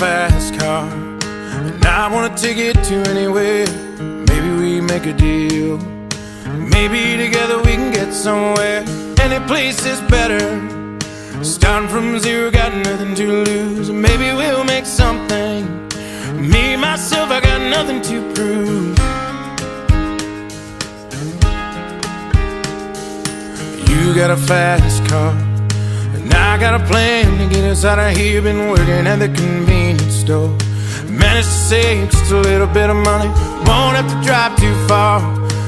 fast car, and I wanna take it to anywhere. Maybe we make a deal. Maybe together we can get somewhere. Any place is better. Starting from zero, got nothing to lose. Maybe we'll make something. Me, myself, I got nothing to prove. You got a fast car, and I got a plan to get us out of here. Been working at the convenience store. Managed to save just a little bit of money. Won't have to drive too far,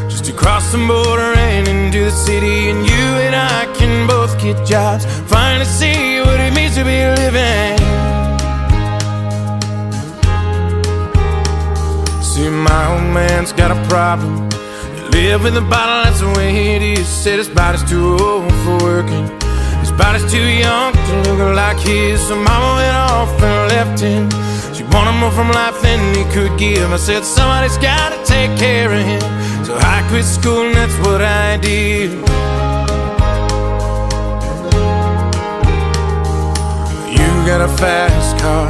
just to cross the border and into the city. And you and I can both get jobs, finally see what it means to be living. See, my old man's got a problem. He live with a bottle, that's the way it is. Said his body's too old for working, his body's too young to look like his. So mama went off and left him. She wanted more from life than he could give. I said somebody's gotta take care of him. So I quit school and that's what I did. You got a fast car.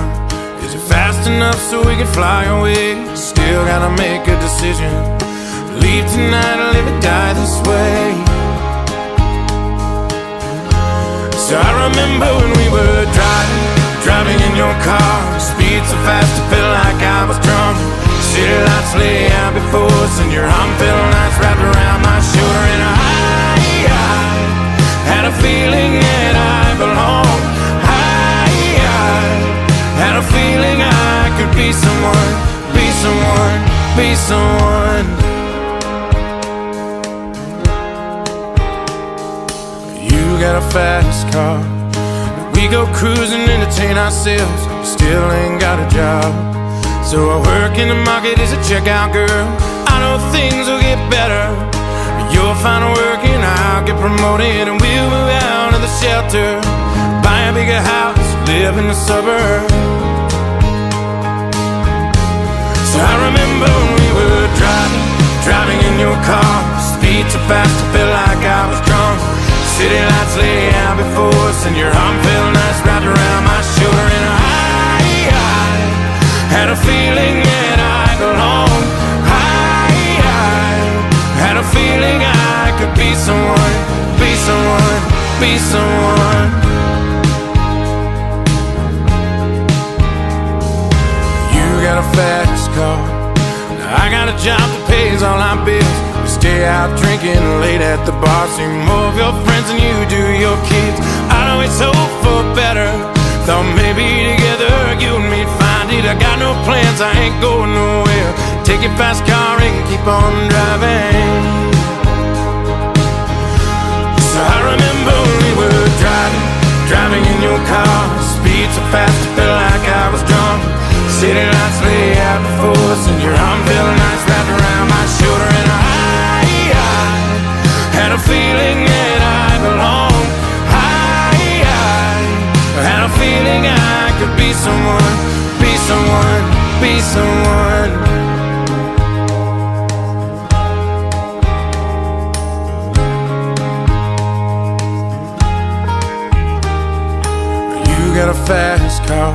Is it fast enough so we can fly away? Still gotta make a decision. Leave tonight or live or die this way. So I remember when we were driving in your car. Speed so fast it felt like I was drunk. City lights lay out before us, and your arm felt nice wrapped around my shoulder. And I had a feeling that I belonged. I had a feeling I could be someone, be someone, be someone. You got a fast car, we go cruising, entertain ourselves. Still ain't got a job, so I work in the market as a checkout girl. I know things will get better. You'll find work and I'll get promoted, and we'll move out of the shelter, buy a bigger house, live in the suburbs. So I remember when we were driving in your car. Speed so fast it felt like I was drunk. City lights lay out before us, and your arm felt nice wrapped around my shoulder. And I had a feeling that I belonged. I had a feeling I could be someone, be someone, be someone. You got a fast car, I got a job that pays all our bills. We stay out drinking late at the bar, see more of your friends than you do your kids. I'd always hope for better, thought maybe together you and me'd find it. I got no plans, I ain't going nowhere. Take your fast car and keep on driving. So I remember when we were driving in your car. Speed so fast it felt like I was drunk. City lights lay out before us, and your arm felt nice wrapped around my shoulder. And I had a feeling that I belonged. I had a feeling I could be someone, be someone, be someone. You got a fast car.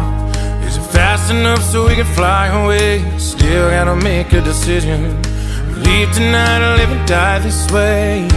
Is it fast enough so we can fly away? Still gotta make a decision. Leave tonight or live and die this way.